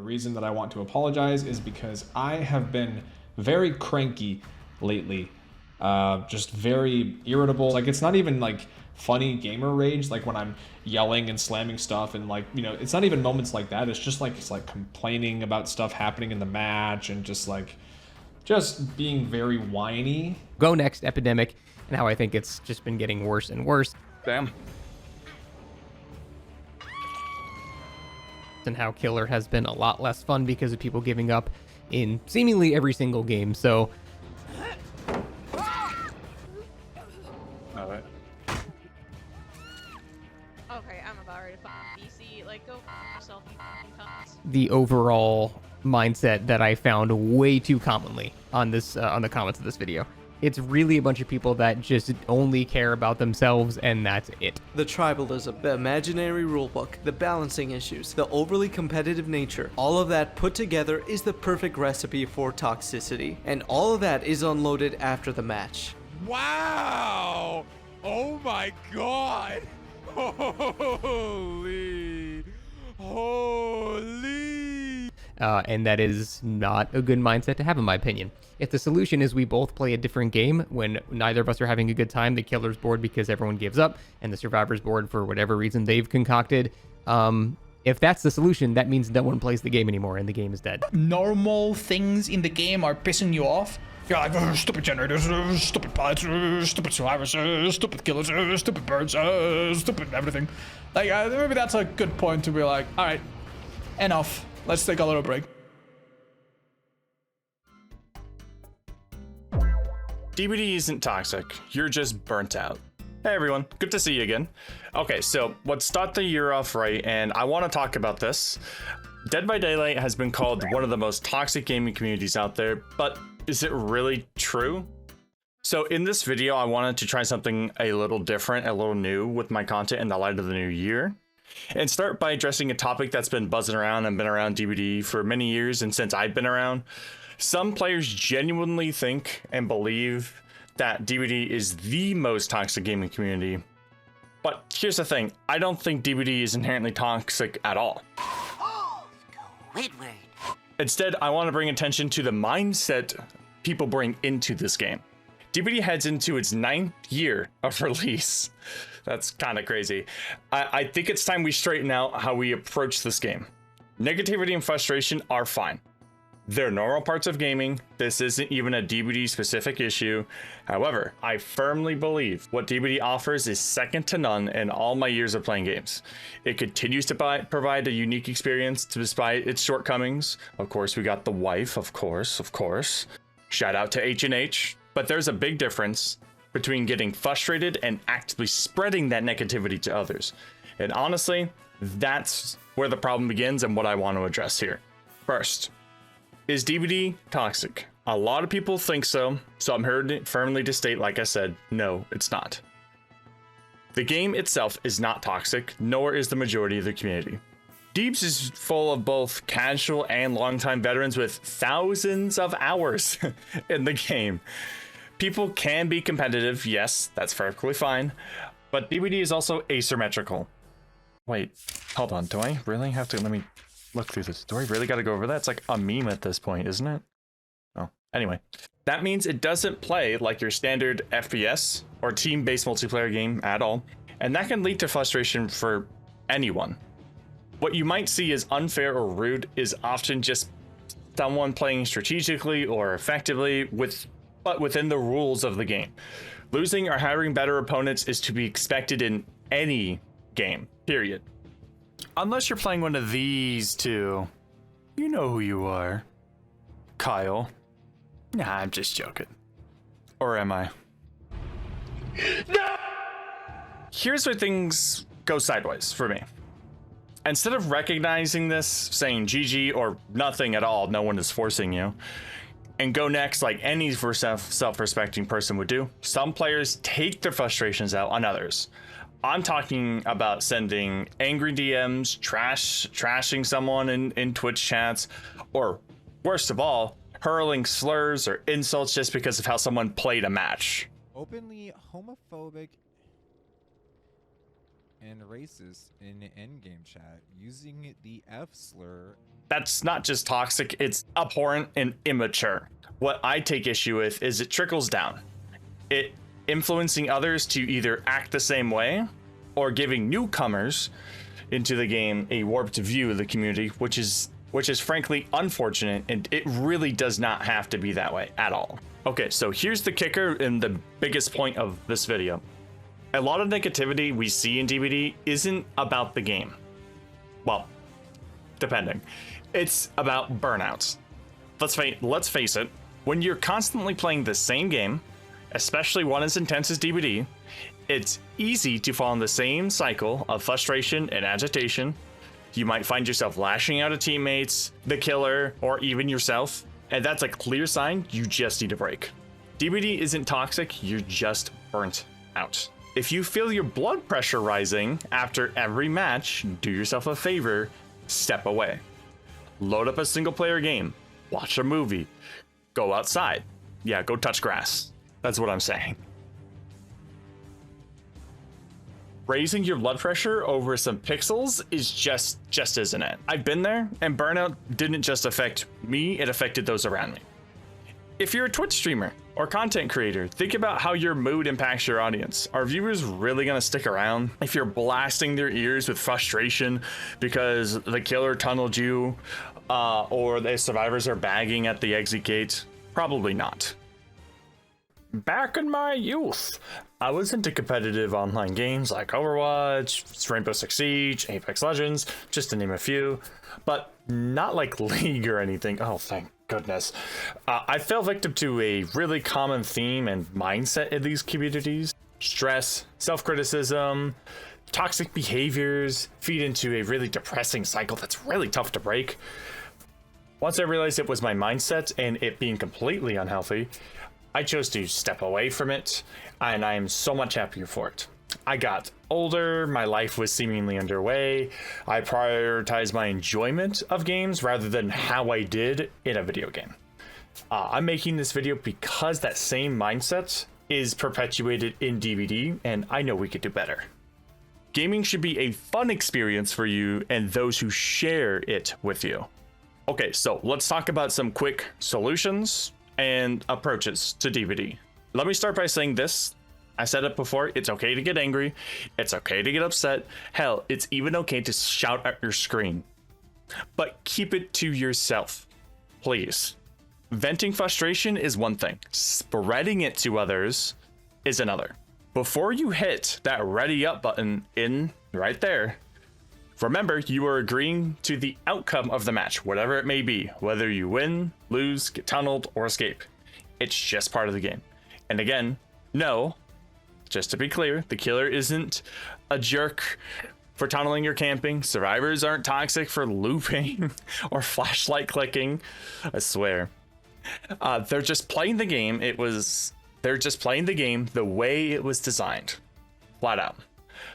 reason that I want to apologize is because I have been very cranky lately. Just very irritable. Like, it's not even like funny gamer rage, like when I'm yelling and slamming stuff, and like, you know, it's not even moments like that. It's just like, it's like complaining about stuff happening in the match, and just being very whiny. Go next, Epidemic, and how I think it's just been getting worse and worse. Damn. And how Killer has been a lot less fun because of people giving up in seemingly every single game. So okay, I'm about ready to fucking BC. Like, go f yourself, you fucking cunts. the overall mindset that I found way too commonly on this on the comments of this video. It's really a bunch of people that just only care about themselves, and that's it. The tribalism, the imaginary rulebook, the balancing issues, the overly competitive nature, all of that put together is the perfect recipe for toxicity. And all of that is unloaded after the match. Wow! Oh my god! Holy! And that is not a good mindset to have, in my opinion. If the solution is we both play a different game when neither of us are having a good time, the killer's bored because everyone gives up, and the survivor's bored for whatever reason they've concocted, if that's the solution, that means no one plays the game anymore and the game is dead. Normal things in the game are pissing you off. You're like, oh, stupid generators, stupid pilots, stupid survivors, stupid killers, stupid birds, stupid everything. Like, maybe that's a good point to be like, all right, enough. Let's take a little break. DBD isn't toxic, you're just burnt out. Hey everyone, good to see you again. Okay, so let's start the year off right, and I want to talk about this. Dead by Daylight has been called one of the most toxic gaming communities out there, but is it really true? So in this video, I wanted to try something a little different, a little new with my content in the light of the new year, and start by addressing a topic that's been buzzing around and been around DBD for many years, and since I've been around. Some players genuinely think and believe that DBD is the most toxic gaming community. But here's the thing, I don't think DBD is inherently toxic at all. Squidward. Instead, I want to bring attention to the mindset people bring into this game. DBD heads into its 9th year of release. That's kind of crazy. I think it's time we straighten out how we approach this game. Negativity and frustration are fine. They're normal parts of gaming. This isn't even a DBD specific issue. However, I firmly believe what DBD offers is second to none in all my years of playing games. It continues to provide a unique experience despite its shortcomings. Of course, we got the wife, of course. Shout out to H&H. But there's a big difference between getting frustrated and actively spreading that negativity to others. And honestly, that's where the problem begins and what I want to address here. First, is DBD toxic? A lot of people think so, so I'm here firmly to state, like I said, no, it's not. The game itself is not toxic, nor is the majority of the community. Deebs is full of both casual and longtime veterans with thousands of hours in the game. People can be competitive, yes, that's perfectly fine, but DBD is also asymmetrical. Wait, hold on, do I really have to, let me look through this. Do I really got to go over that? It's like a meme at this point, isn't it? Oh, anyway. That means it doesn't play like your standard FPS or team-based multiplayer game at all, and that can lead to frustration for anyone. What you might see as unfair or rude is often just someone playing strategically or effectively but within the rules of the game. Losing or having better opponents is to be expected in any game, period. Unless you're playing one of these two. You know who you are. Kyle. Nah, I'm just joking. Or am I? No! Here's where things go sideways for me. Instead of recognizing this, saying GG or nothing at all, no one is forcing you, and go next like any self-respecting person would do, some players take their frustrations out on others. I'm talking about sending angry DMs, trashing someone in Twitch chats, or worst of all, hurling slurs or insults just because of how someone played a match. Openly homophobic. and racist in endgame chat using the F slur. That's not just toxic, it's abhorrent and immature. What I take issue with is it trickles down. It influencing others to either act the same way or giving newcomers into the game a warped view of the community, which is frankly unfortunate, and it really does not have to be that way at all. Okay, so here's the kicker and the biggest point of this video. A lot of negativity we see in DBD isn't about the game. Well, depending. It's about burnouts. Let's face it, when you're constantly playing the same game, especially one as intense as DBD, it's easy to fall in the same cycle of frustration and agitation. You might find yourself lashing out at teammates, the killer, or even yourself, and that's a clear sign you just need a break. DBD isn't toxic, you're just burnt out. If you feel your blood pressure rising after every match, do yourself a favor, step away. Load up a single player game, watch a movie, go outside. Yeah, go touch grass. That's what I'm saying. Raising your blood pressure over some pixels is just isn't it. I've been there, and burnout didn't just affect me, it affected those around me. If you're a Twitch streamer or content creator, think about how your mood impacts your audience. Are viewers really gonna stick around if you're blasting their ears with frustration because the killer tunneled you, or the survivors are bagging at the exit gate? Probably not. Back in my youth, I was into competitive online games like Overwatch, Rainbow Six Siege, Apex Legends, just to name a few, but not like League or anything. Oh, thank goodness. I fell victim to a really common theme and mindset in these communities. Stress, self-criticism, toxic behaviors feed into a really depressing cycle that's really tough to break. Once I realized it was my mindset and it being completely unhealthy, I chose to step away from it, and I am so much happier for it. I got older, my life was seemingly underway, I prioritized my enjoyment of games rather than how I did in a video game. I'm making this video because that same mindset is perpetuated in DBD, and I know we could do better. Gaming should be a fun experience for you and those who share it with you. Okay, so let's talk about some quick solutions and approaches to DBD. Let me start by saying this. I said it before, it's okay to get angry, it's okay to get upset, hell, it's even okay to shout at your screen. But keep it to yourself, please. Venting frustration is one thing, spreading it to others is another. Before you hit that ready up button in right there, remember, you are agreeing to the outcome of the match, whatever it may be, whether you win, lose, get tunneled, or escape. It's just part of the game. And again, no, just to be clear, the killer isn't a jerk for tunneling or camping. Survivors aren't toxic for looping or flashlight clicking. I swear. They're just playing the game. They're just playing the game the way it was designed. Flat out.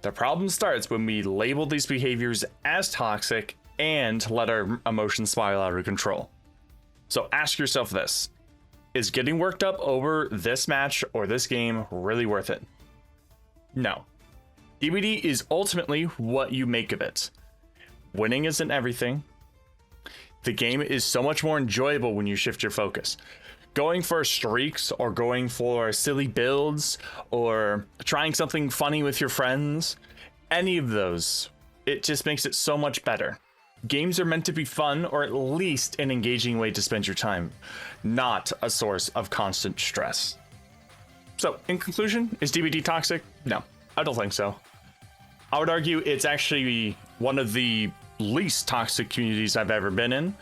The problem starts when we label these behaviors as toxic and let our emotions spiral out of control. So ask yourself this: is getting worked up over this match or this game really worth it? No. DBD is ultimately what you make of it. Winning isn't everything. The game is so much more enjoyable when you shift your focus. Going for streaks or going for silly builds or trying something funny with your friends, any of those, it just makes it so much better. Games are meant to be fun, or at least an engaging way to spend your time, not a source of constant stress. So, in conclusion, is DBD toxic? No, I don't think so. I would argue it's actually one of the least toxic communities I've ever been in,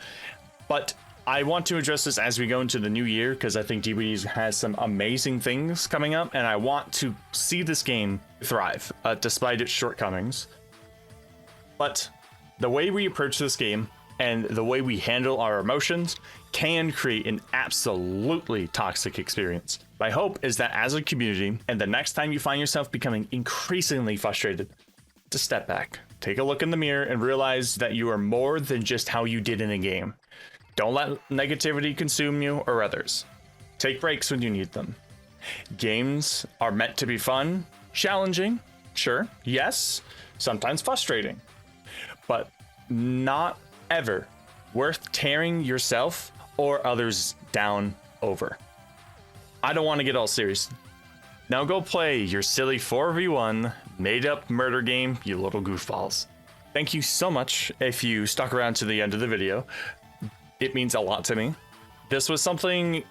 but I want to address this as we go into the new year because I think DBD has some amazing things coming up, and I want to see this game thrive despite its shortcomings. But the way we approach this game and the way we handle our emotions can create an absolutely toxic experience. My hope is that as a community, and the next time you find yourself becoming increasingly frustrated, to step back, take a look in the mirror, and realize that you are more than just how you did in a game. Don't let negativity consume you or others. Take breaks when you need them. Games are meant to be fun, challenging, Sure, yes, sometimes frustrating, but not ever worth tearing yourself or others down over. I don't want to get all serious. Now go play your silly 4v1 made-up murder game, you little goofballs. Thank you so much if you stuck around to the end of the video. It means a lot to me. This was something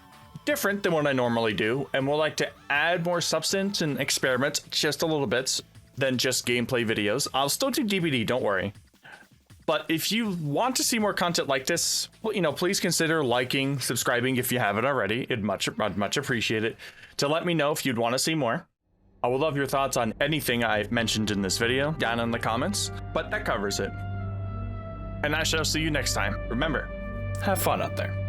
different than what I normally do, and we'll like to add more substance and experiment just a little bit than just gameplay videos. I'll still do DBD, don't worry. But if you want to see more content like this, well, you know, please consider liking, subscribing if you haven't already. I'd much appreciate it to let me know if you'd want to see more. I would love your thoughts on anything I've mentioned in this video down in the comments, but that covers it. And I shall see you next time. Remember, have fun out there.